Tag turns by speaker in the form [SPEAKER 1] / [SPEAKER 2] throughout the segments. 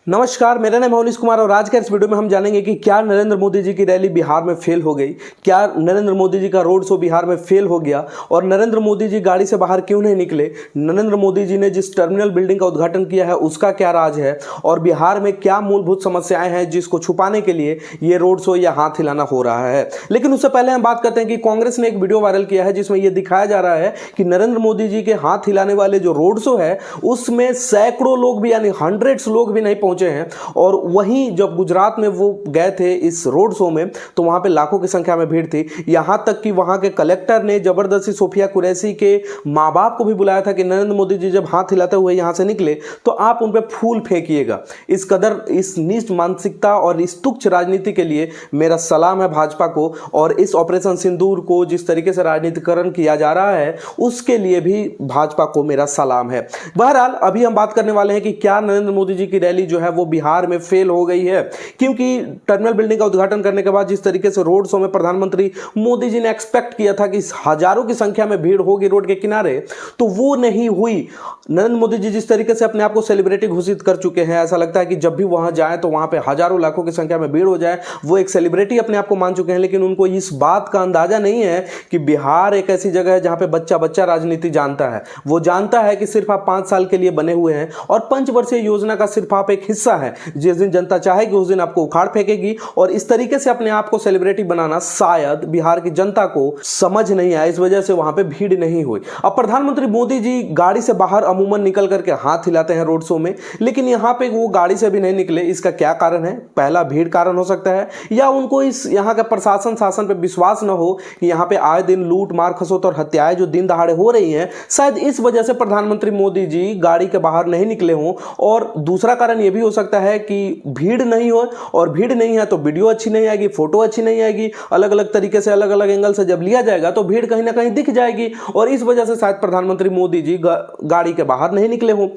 [SPEAKER 1] नमस्कार, मेरा नाम मौलिस कुमार और आज के इस वीडियो में हम जानेंगे कि क्या नरेंद्र मोदी जी की रैली बिहार में फेल हो गई, क्या नरेंद्र मोदी जी का रोड शो बिहार में फेल हो गया और नरेंद्र मोदी जी गाड़ी से बाहर क्यों नहीं निकले, नरेंद्र मोदी जी ने जिस टर्मिनल बिल्डिंग का उद्घाटन किया है उसका क्या राज है और बिहार में क्या मूलभूत समस्याएं हैं जिसको छुपाने के लिए ये रोड शो या हाथ हिलाना हो रहा है। लेकिन उससे पहले हम बात करते हैं कि कांग्रेस ने एक वीडियो वायरल किया है जिसमें यह दिखाया जा रहा है कि नरेंद्र मोदी जी के हाथ हिलाने वाले जो रोड शो है उसमें सैकड़ों लोग भी यानी हंड्रेड्स लोग भी नहीं पहुंचे हैं। और वहीं जब गुजरात में वो गए थे इस रोड शो में तो वहां पे लाखों की संख्या में भीड़ थी। यहां तक कि वहां के कलेक्टर ने जबरदस्ती सोफिया कुरैशी के मां बाप को भी बुलाया था कि नरेंद्र मोदी जी जब हाथ हिलाते हुए यहां से निकले तो आप उन पे फूल फेंकिएगा। इस कदर इस नीच मानसिकता और इस तुच्छ राजनीति के लिए मेरा सलाम है भाजपा को, और इस ऑपरेशन सिंदूर को जिस तरीके से राजनीतिकरण किया जा रहा है उसके लिए भी भाजपा को मेरा सलाम है। बहरहाल अभी हम बात करने वाले हैं कि क्या नरेंद्र मोदी जी की रैली जो है वो बिहार में फेल हो गई है, क्योंकि टर्मिनल बिल्डिंग का उद्घाटन करने के बाद जिस तरीके से रोड शो में प्रधानमंत्री मोदी जी ने एक्सपेक्ट किया था कि हजारों की संख्या में भीड़ होगी रोड के किनारे, तो वो नहीं हुई। नरेंद्र मोदी जी जिस तरीके से अपने आप को सेलिब्रिटी घोषित कर चुके हैं, ऐसा लगता है कि जब भी वहां जाए तो वहां पे हजारों लाखों की संख्या में भीड़ हो जाए, वो एक सेलिब्रिटी अपने आप को मान चुके हैं। लेकिन उनको इस बात का अंदाजा नहीं है कि बिहार एक ऐसी जगह है जहां पे बच्चा बच्चा राजनीति जानता है। वो जानता है कि सिर्फ आप 5 साल के लिए बने हुए हैं और पंचवर्षीय योजना का सिर्फ आप एक हिस्सा है। जिस दिन जनता चाहेगी उस दिन आपको उखाड़ फेंकेगी, और इस तरीके से अपने आप को सेलिब्रिटी बनाना शायद बिहार की जनता को समझ नहीं आया, इस वजह से वहां पे भीड़ नहीं हुई। अब प्रधानमंत्री मोदी जी गाड़ी से बाहर अमूमन निकल करके हाथ हिलाते हैं रोड शो में, लेकिन यहां पे वो गाड़ी से भी नहीं निकले। इसका क्या कारण है? पहला भीड़ कारण हो सकता है, या उनको इस यहां का प्रशासन शासन पे विश्वास न हो कि यहां पे आए दिन लूट मार खसोट और हत्याएं जो दिन दहाड़े हो रही हैं, शायद इस वजह से प्रधानमंत्री मोदी जी गाड़ी के बाहर नहीं निकले हों। और दूसरा कारण यह भी हो सकता है कि भीड़ नहीं हो, और भीड़ नहीं है तो वीडियो अच्छी नहीं आएगी, फोटो अच्छी नहीं आएगी, अलग अलग तरीके से अलग अलग एंगल से जब लिया जाएगा तो भीड़ कहीं ना कहीं दिख जाएगी, और इस वजह से शायद प्रधानमंत्री मोदी जी गाड़ी के बाहर नहीं निकले हों।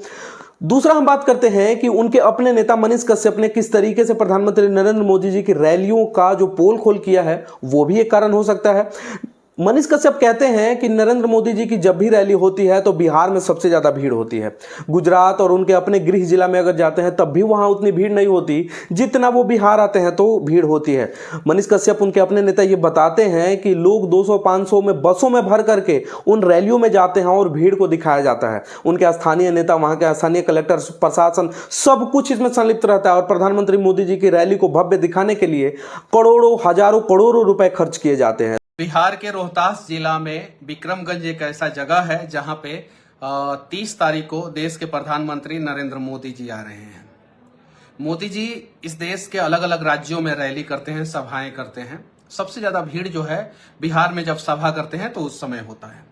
[SPEAKER 1] दूसरा हम बात करते हैं कि उनके अपने नेता मनीष कश्यप ने किस तरीके से प्रधानमंत्री नरेंद्र मोदी जी की रैलियों का जो पोल खोल किया है, वो भी एक कारण हो सकता है। मनीष कश्यप कहते हैं कि नरेंद्र मोदी जी की जब भी रैली होती है तो बिहार में सबसे ज्यादा भीड़ होती है। गुजरात और उनके अपने गृह जिला में अगर जाते हैं तब भी वहां उतनी भीड़ नहीं होती जितना वो बिहार आते हैं तो भीड़ होती है। मनीष कश्यप उनके अपने नेता ये बताते हैं कि लोग 200-500 में बसों में भर करके उन रैलियों में जाते हैं और भीड़ को दिखाया जाता है। उनके स्थानीय नेता, वहां के स्थानीय कलेक्टर, प्रशासन सब कुछ इसमें संलिप्त रहता है, और प्रधानमंत्री मोदी जी की रैली को भव्य दिखाने के लिए करोड़ों हजारों करोड़ों रुपए खर्च किए जाते हैं।
[SPEAKER 2] बिहार के रोहतास जिला में विक्रमगंज एक ऐसा जगह है जहां पे 30 तारीख को देश के प्रधानमंत्री नरेंद्र मोदी जी आ रहे हैं। मोदी जी इस देश के अलग अलग राज्यों में रैली करते हैं, सभाएं करते हैं। सबसे ज्यादा भीड़ जो है बिहार में जब सभा करते हैं तो उस समय होता है।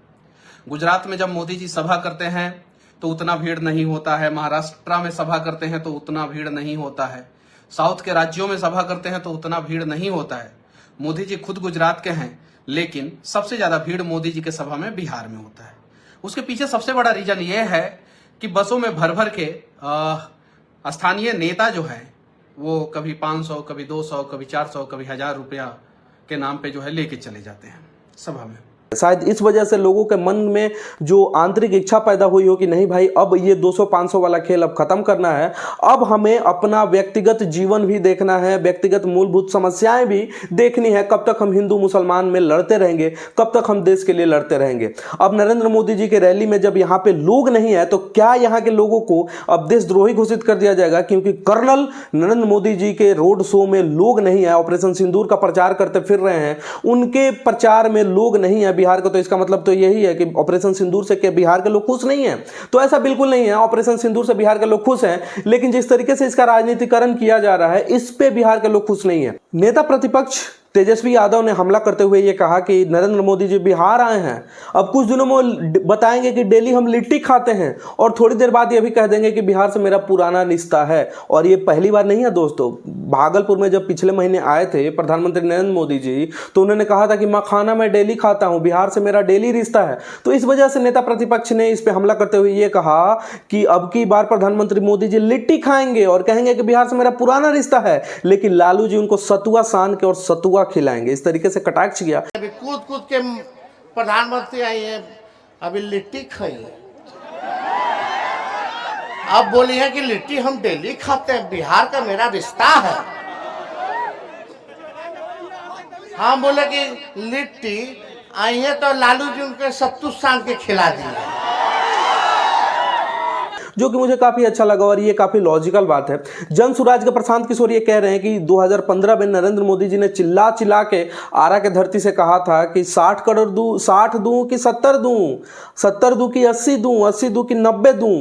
[SPEAKER 2] गुजरात में जब मोदी जी सभा करते हैं तो उतना भीड़ नहीं होता है। महाराष्ट्र में सभा करते हैं तो उतना भीड़ नहीं होता है। साउथ के राज्यों में सभा करते हैं तो उतना भीड़ नहीं होता है। मोदी जी खुद गुजरात के हैं, लेकिन सबसे ज्यादा भीड़ मोदी जी के सभा में बिहार में होता है। उसके पीछे सबसे बड़ा रीजन ये है कि बसों में भर भर के स्थानीय नेता जो है वो कभी 500, कभी 200, कभी 400, कभी 1000 रुपया के नाम पे जो है लेके चले जाते हैं सभा में।
[SPEAKER 1] शायद इस वजह से लोगों के मन में जो आंतरिक इच्छा पैदा हुई हो कि नहीं भाई, अब ये 200-500 वाला खेल अब खत्म करना है, अब हमें अपना व्यक्तिगत जीवन भी देखना है, व्यक्तिगत मूलभूत समस्याएं भी देखनी है। कब तक हम हिंदू मुसलमान में लड़ते रहेंगे, कब तक हम देश के लिए लड़ते रहेंगे। अब नरेंद्र मोदी जी के रैली में जब यहाँ पे लोग नहीं है तो क्या यहाँ के लोगों को अब देशद्रोही घोषित कर दिया जाएगा क्योंकि कर्नल नरेंद्र मोदी जी के रोड शो में लोग नहीं है, ऑपरेशन सिंदूर का प्रचार करते फिर रहे हैं, उनके प्रचार में लोग नहीं है बिहार का, तो इसका मतलब तो यही है कि ऑपरेशन सिंदूर से क्या बिहार के लोग खुश नहीं हैं? तो ऐसा बिल्कुल नहीं है। ऑपरेशन सिंदूर से बिहार के लोग खुश हैं, लेकिन जिस तरीके से इसका राजनीतिकरण किया जा रहा है इस पे बिहार के लोग खुश नहीं है। नेता प्रतिपक्ष तेजस्वी यादव ने हमला करते हुए यह कहा कि नरेंद्र मोदी जी बिहार आए हैं, अब कुछ दिनों में बताएंगे कि डेली हम लिट्टी खाते हैं, और थोड़ी देर बाद यह भी कह देंगे कि बिहार से मेरा पुराना रिश्ता है। और ये पहली बार नहीं है दोस्तों। भागलपुर में जब पिछले महीने आए थे प्रधानमंत्री नरेंद्र मोदी जी, तो उन्होंने कहा था कि मखाना मैं डेली खाता हूं, बिहार से मेरा डेली रिश्ता है। तो इस वजह से नेता प्रतिपक्ष ने इस पर हमला करते हुए यह कहा कि अब की बार प्रधानमंत्री मोदी जी लिट्टी खाएंगे और कहेंगे कि बिहार से मेरा पुराना रिश्ता है, लेकिन लालू जी उनको सतुआ सान के और सतुआ खिलाएंगे। इस तरीके से कटाक्ष किया।
[SPEAKER 3] अभी कूद कूद के प्रधानमंत्री आई है, अभी लिट्टी खाई अब बोली है कि लिट्टी हम डेली खाते हैं, बिहार का मेरा रिश्ता है। हम बोले कि लिट्टी आई है तो लालू जी उनके सत्तू सान के खिला दिए,
[SPEAKER 1] जो कि मुझे काफी अच्छा लगा और ये काफी लॉजिकल बात है। जन सुराज के प्रशांत किशोर ये कह रहे हैं कि 2015 में नरेंद्र मोदी जी ने चिल्ला चिल्ला के आरा के धरती से कहा था कि 60 करोड़ दूं, 60 दूं कि 70 दूं, 70 दूं कि 80 दूं, 80 दूं कि 90 दूं।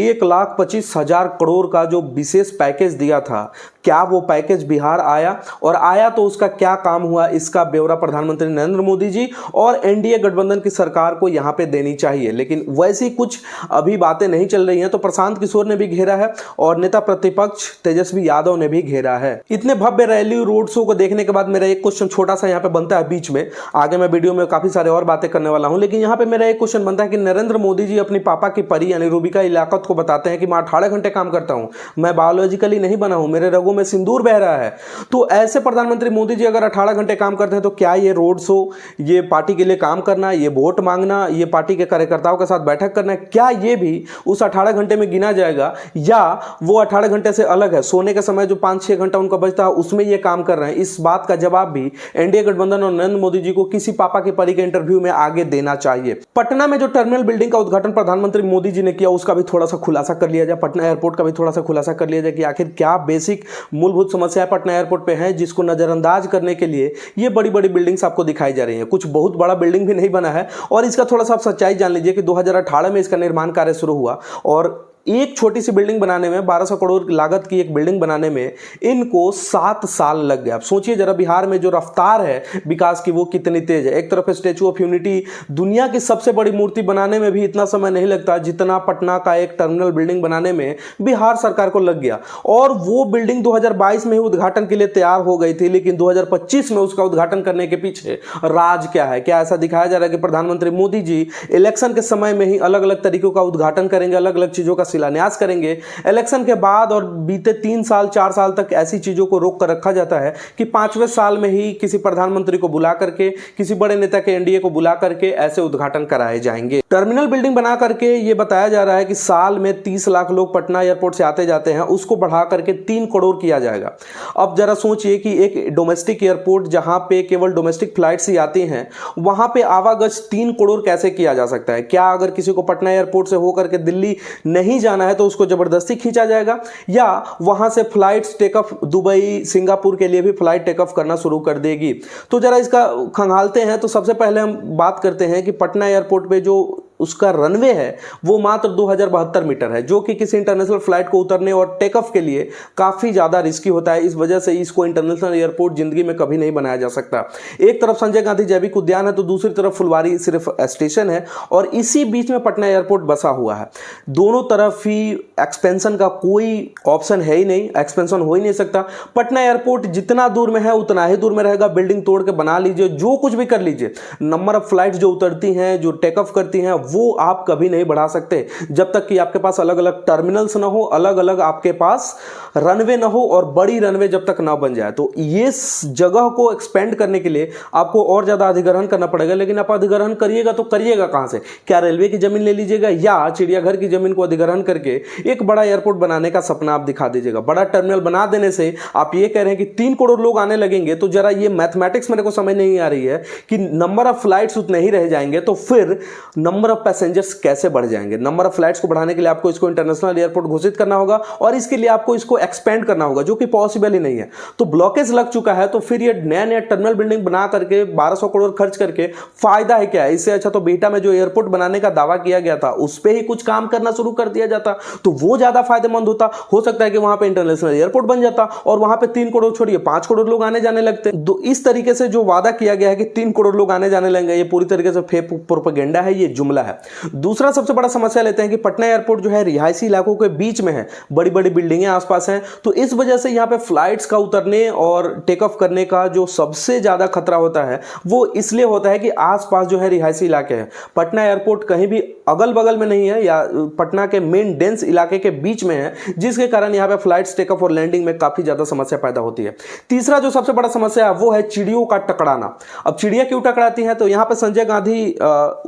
[SPEAKER 1] 1,25,000 करोड़ का जो विशेष पैकेज दिया था, क्या वो पैकेज बिहार आया? और आया तो उसका क्या काम हुआ, इसका ब्यौरा प्रधानमंत्री नरेंद्र मोदी जी और एनडीए गठबंधन की सरकार को यहां पे देनी चाहिए। लेकिन वैसी कुछ अभी बातें नहीं चल रही हैं, तो प्रशांत किशोर ने भी घेरा है और नेता प्रतिपक्ष तेजस्वी यादव ने भी घेरा है। इतने भव्य रैली रोड शो को देखने के बाद मेरा एक क्वेश्चन छोटा सा यहाँ पे बनता है बीच में, आगे मैं वीडियो में काफी सारे और बातें करने वाला हूं, लेकिन यहाँ पे मेरा एक क्वेश्चन बनता है कि नरेंद्र मोदी जी अपनी पापा की परी यानी रूबिका इलाकत को बताते हैं कि मैं 18 घंटे काम करता हूं, मैं बायोलॉजिकली नहीं बना हूं, मेरे रगों में सिंदूर बह रहा है। तो ऐसे प्रधानमंत्री मोदी जी अगर 18 घंटे काम करते हैं तो क्या ये रोड शो, ये पार्टी के लिए काम करना, ये वोट मांगना, ये पार्टी के कार्यकर्ताओं के साथ बैठक करना, क्या ये भी उस 18 घंटे में गिना जाएगा, या वो 18 घंटे से अलग है? सोने के समय जो 5-6 घंटा उनका बचता है उसमें ये काम कर रहे हैं। इस बात का जवाब भी एनडीए गठबंधन और नरेंद्र मोदी जी को किसी पापा की परी के इंटरव्यू में आगे देना चाहिए। पटना में जो टर्मिनल बिल्डिंग का उद्घाटन प्रधानमंत्री मोदी जी ने किया, उसका भी थोड़ा सा खुलासा कर लिया जाए। पटना एयरपोर्ट का भी थोड़ा सा खुलासा कर लिया जाए कि आखिर क्या बेसिक मूलभूत समस्याएं पटना एयरपोर्ट पे हैं, जिसको नजरअंदाज करने के लिए ये बड़ी बड़ी बिल्डिंग्स आपको दिखाई जा रही हैं। कुछ बहुत बड़ा बिल्डिंग भी नहीं बना है, और इसका थोड़ा सा आप सच्चाई जान लीजिए कि 2018 में इसका निर्माण कार्य शुरू हुआ और एक छोटी सी बिल्डिंग बनाने में 1200 करोड़ लागत की एक बिल्डिंग बनाने में इनको 7 साल लग गए। आप सोचिए जरा, बिहार में जो रफ्तार है विकास की वो कितनी तेज है। एक तरफ स्टैचू ऑफ यूनिटी, दुनिया की सबसे बड़ी मूर्ति बनाने में भी इतना समय नहीं लगता जितना पटना का एक टर्मिनल बिल्डिंग बनाने में बिहार सरकार को लग गया। और वो बिल्डिंग 2022 में ही उद्घाटन के लिए तैयार हो गई थी, लेकिन 2025 में उसका उद्घाटन करने के पीछे राज क्या है? क्या ऐसा दिखाया जा रहा है कि प्रधानमंत्री मोदी जी इलेक्शन के समय में ही अलग अलग तरीकों का उद्घाटन करेंगे, अलग अलग चीजों का शिलान्यास करेंगे, इलेक्शन के बाद और बीते 3 साल 4 साल तक ऐसी चीजों को रोक कर रखा जाता है कि 5वें साल में ही किसी प्रधानमंत्री को बुला करके, किसी बड़े नेता के एनडीए को बुला करके ऐसे उद्घाटन कराए जाएंगे। टर्मिनल बिल्डिंग बना करके ये बताया जा रहा है कि साल में 30 लाख लोग पटना एयरपोर्ट से आते जाते हैं, उसको बढ़ा करके 3 करोड़ किया जाएगा। अब जरा सोचिए कि एक डोमेस्टिक एयरपोर्ट जहां पे केवल डोमेस्टिक फ्लाइट्स ही आती हैं, वहां पे आवागमन 3 करोड़ कैसे किया जा सकता है? क्या अगर किसी को पटना एयरपोर्ट से होकर के दिल्ली नहीं जाना है तो उसको जबरदस्ती खींचा जाएगा, या वहां से फ्लाइट्स टेकऑफ दुबई, सिंगापुर के लिए भी फ्लाइट टेकऑफ करना शुरू कर देगी? तो जरा इसका खंगालते हैं। तो सबसे पहले हम बात करते हैं कि पटना एयरपोर्ट पे जो उसका रनवे है वो मात्र 2072 मीटर है, जो कि किसी इंटरनेशनल फ्लाइट को उतरने और टेक ऑफ के लिए काफ़ी ज़्यादा रिस्की होता है। इस वजह से इसको इंटरनेशनल एयरपोर्ट जिंदगी में कभी नहीं बनाया जा सकता। एक तरफ संजय गांधी जैविक उद्यान है तो दूसरी तरफ फुलवारी सिर्फ स्टेशन है, और इसी बीच में पटना एयरपोर्ट बसा हुआ है। दोनों तरफ ही एक्सपेंशन का कोई ऑप्शन है ही नहीं, एक्सपेंशन हो ही नहीं सकता। पटना एयरपोर्ट जितना दूर में है उतना ही दूर में रहेगा। बिल्डिंग तोड़ के बना लीजिए, जो कुछ भी कर लीजिए, नंबर ऑफ फ्लाइट्स जो उतरती हैं, जो टेक ऑफ करती हैं, वो आप कभी नहीं बढ़ा सकते जब तक कि आपके पास अलग अलग टर्मिनल्स ना हो, अलग अलग आपके पास रनवे ना हो, और बड़ी रनवे जब तक ना बन जाए। तो ये जगह को एक्सपेंड करने के लिए आपको और ज्यादा अधिग्रहण करना पड़ेगा। लेकिन आप अधिग्रहण करिएगा तो करिएगा कहां से? क्या रेलवे की जमीन ले लीजिएगा, या चिड़ियाघर की जमीन को अधिग्रहण करके एक बड़ा एयरपोर्ट बनाने का सपना आप दिखा दीजिएगा? बड़ा टर्मिनल बना देने से आप ये कह रहे हैं कि 3 करोड़ लोग आने लगेंगे, तो जरा ये मैथमेटिक्स मेरे को समझ नहीं आ रही है कि नंबर ऑफ फ्लाइट्स उतने ही रह जाएंगे, तो फिर नंबर ऑफ पैसेंजर्स कैसे बढ़ जाएंगे? नंबर ऑफ फ्लाइट्स को बढ़ाने के लिए आपको इसको इंटरनेशनल एयरपोर्ट घोषित करना होगा, और इसके लिए आपको इसको एक्सपेंड करना होगा, जो कि पॉसिबल ही नहीं है। तो ब्लॉकेज लग चुका है, तो फिर ये नया नया टर्मिनल बिल्डिंग बना करके 1200 करोड़ खर्च करके फायदा है क्या? इससे अच्छा तो बिहटा में जो एयरपोर्ट बनाने का दावा किया गया था उस पर ही कुछ काम करना शुरू कर दिया जाता, तो वो ज्यादा फायदेमंद होता। हो सकता है कि वहां पे इंटरनेशनल एयरपोर्ट बन जाता और वहां पे 3 करोड़ छोड़िए 5 करोड़ लोग आने जाने लगते। तो इस तरीके से जो वादा किया गया है कि 3 करोड़ लोग आने जाने लगेंगे, ये पूरी तरीके से फेक प्रोपेगेंडा है, ये जुमला है। दूसरा सबसे बड़ा समस्या लेते हैं कि पटना एयरपोर्ट जो है रिहायशी इलाकों के बीच में है, बड़ी बड़ी बिल्डिंगें आसपास हैं, तो इस वजह से यहाँ पे फ्लाइट्स का उतरने और टेक ऑफ करने का जो सबसे ज्यादा खतरा होता है वो इसलिए होता है कि आसपास जो है रिहायशी इलाके हैं। पटना एयरपोर्ट कहीं भी अगल बगल में नहीं है या पटना के मेन डेंस इलाके के बीच में है, जिसके कारण यहाँ पे फ्लाइट्स टेकऑफ और लैंडिंग में काफी ज्यादा समस्या पैदा होती है। तीसरा जो सबसे बड़ा समस्या है वो है चिड़ियों का टकराना। अब चिड़िया क्यों टकराती है, तो यहाँ पे संजय गांधी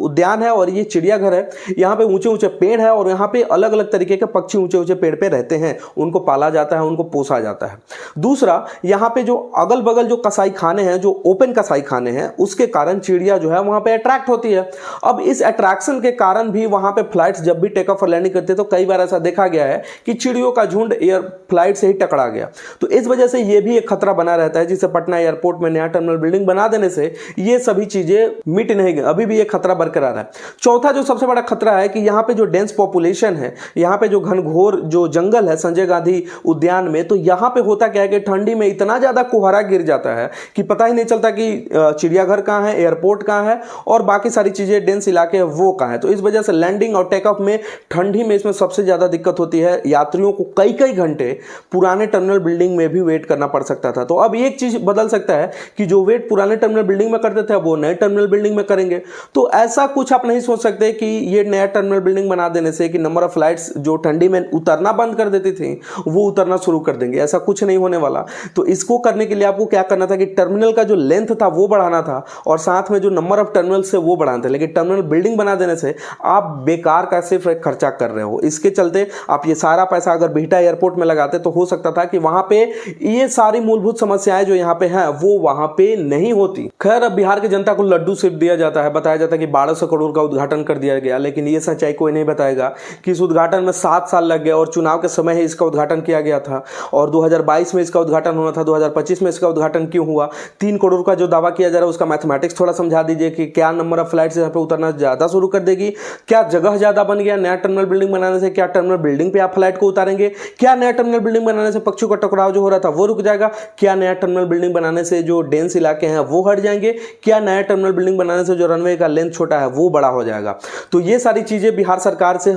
[SPEAKER 1] उद्यान है और ये चिड़ियाघर है। यहाँ पे ऊंचे ऊंचे पेड़ है और यहाँ पे अलग अलग तरीके के पक्षी ऊंचे ऊंचे पेड़ पे रहते हैं, उनको पाला जाता है, उनको पोसा जाता है। दूसरा, यहाँ पे जो अगल बगल जो कसाई खाने हैं, जो ओपन कसाई खाने हैं, उसके कारण चिड़िया जो है वहां पे अट्रैक्ट होती है। अब इस अट्रैक्शन के कारण भी वहां पे फ्लाइट्स जब भी टेक ऑफ और लैंडिंग करते हैं तो कई बार ऐसा देखा गया है कि चिड़ियों का झुंड एयर फ्लाइट से ही टकरा गया। तो इस वजह से यह भी एक खतरा बना रहता है, जिससे पटना एयरपोर्ट में नया टर्मिनल बिल्डिंग बना देने से ये सभी चीजें मिट नहीं गई, अभी भी एक खतरा बरकरार है। चौथा जो सबसे बड़ा खतरा है कि यहाँ पे जो डेंस पॉपुलेशन है, यहाँ पे जो घनघोर जो जंगल है संजय गांधी उद्यान में, तो यहाँ पे होता क्या है कि ठंडी में इतना ज्यादा कोहरा गिर जाता है कि पता ही नहीं चलता कि चिड़ियाघर कहाँ है, एयरपोर्ट कहाँ है और बाकी सारी चीजें डेंस इलाके हैं वो कहाँ है। तो इस वजह से लैंडिंग और टेक ऑफ में ठंडी में इसमें सबसे ज्यादा दिक्कत होती है। यात्रियों को कई कई घंटे पुराने टर्मिनल बिल्डिंग में भी वेट करना पड़ सकता था। तो अब एक चीज बदल सकता है कि जो वेट पुराने टर्मिनल बिल्डिंग में करते थे वो नए टर्मिनल बिल्डिंग में करेंगे। तो ऐसा कुछ आप नहीं सोच सकते कि ये नया टर्मिनल बिल्डिंग बना देने से कि नंबर ऑफ फ्लाइट्स जो ठंडी में उतरना बंद कर देती थी वो उतरना शुरू कर देंगे, ऐसा कुछ नहीं होने वाला। तो इसको करने के लिए आपको क्या करना था कि टर्मिनल का जो लेंथ था वो बढ़ाना था और साथ में जो नंबर ऑफ टर्मिनल से वो बढ़ाना था। लेकिन टर्मिनल बिल्डिंग बना देने से आप बेकार का सिर्फ एक खर्चा कर रहे हो। इसके चलते आप ये सारा पैसा अगर बिहटा एयरपोर्ट में लगाते तो हो सकता था कि वहां पे ये सारी मूलभूत समस्याएं जो यहाँ पे हैं वो वहां पे नहीं होती। खैर, अब बिहार की जनता को लड्डू सिर्फ दिया जाता है, बताया जाता है कि 1200 करोड़ का उद्घाटन कर दिया गया, लेकिन ये सच्चाई कोई नहीं बताएगा कि इस उद्घाटन में 7 साल लग गए और चुनाव के समय ही इसका उद्घाटन किया गया था और 2022 में इसका उद्घाटन होना था, 2025 में इसका उद्घाटन क्यों हुआ। 3 करोड़ का जो दावा किया जा रहा है उसका मैथमेटिक्स थोड़ा समझा दीजिए कि क्या नंबर ऑफ फ्लाइट्स यहाँ पे उतरना ज्यादा शुरू कर देगी, क्या जगह ज्यादा बन गया नया टर्मिनल बिल्डिंग बनाने से, क्या टर्मिनल बिल्डिंग पे आप फ्लाइट को उतारेंगे, क्या नया टर्मिनल बिल्डिंग बनाने से पक्षियों का टकराव जो हो रहा था वो रुक जाएगा, क्या नया टर्मिनल बिल्डिंग बनाने से जो डेंस इलाके हैं वो हट जाएंगे, क्या नया टर्मिनल बिल्डिंग बनाने से जो रनवे का लेंथ छोटा है वो बड़ा हो जाएगा। तो ये सारी चीजें बिहार सरकार से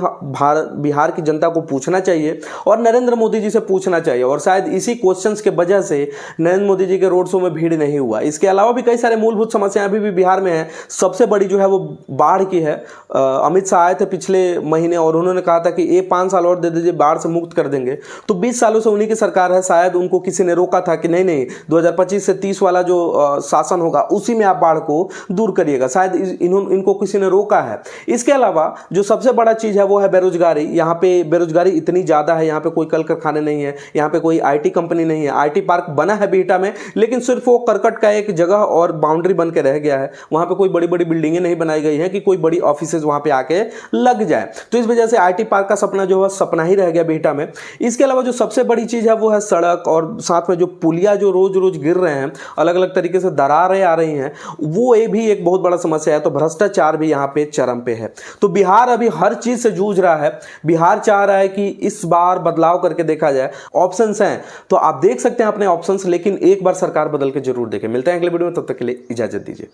[SPEAKER 1] बिहार की जनता को पूछना चाहिए और नरेंद्र मोदी जी से पूछना चाहिए और शायद इसी क्वेश्चंस के वजह से नरेंद्र मोदी जी के रोड शो में भीड़ नहीं हुआ। इसके अलावा भी कई सारे मूलभूत समस्याएं अभी भी बिहार में हैं। सबसे बड़ी जो है वो बाढ़ की है। अमित शाह आए थे पिछले महीने और उन्होंने कहा था कि ये 5 साल और दे दीजिए, बाढ़ से मुक्त कर देंगे। तो 20 सालों से उन्हीं की सरकार है, शायद उनको किसी ने रोका था कि नहीं 2025 से 30 वाला जो शासन होगा उसी में आप बाढ़ को दूर करिएगा, शायद इनको किसी ने रोका है। इसके अलावा जो सबसे बड़ा चीज है वो है बेरोजगारी। यहाँ पे बेरोजगारी इतनी ज्यादा है, यहाँ पे कोई कल कारखाने नहीं है, यहाँ पे कोई आईटी कंपनी नहीं है। आईटी पार्क बना है बिहटा में, लेकिन सिर्फ वो करकट का एक जगह और बाउंड्री बन के रह गया है। वहां पे कोई बड़ी बड़ी बिल्डिंगें नहीं बनाई गई हैं कि कोई बड़ी ऑफिसेज वहां पे आके लग जाए। तो इस वजह से आईटी पार्क का सपना जो है सपना ही रह गया बिहटा में। इसके अलावा जो सबसे बड़ी चीज है वो है सड़क और साथ में जो पुलिया जो रोज रोज गिर रहे हैं, अलग अलग तरीके से दरारें आ रही हैं, वो भी एक बहुत बड़ा समस्या है। तो भ्रष्टाचार भी यहाँ पे चरम पे है। तो बिहार अभी हर चीज से जूझ रहा है। बिहार चाह रहा है कि इस बार बदलाव करके देखा जाए। ऑप्शंस हैं तो आप देख सकते हैं अपने ऑप्शंस, लेकिन एक बार सरकार बदल के जरूर देखें। मिलते हैं अगले वीडियो में, तब तक के लिए इजाजत दीजिए।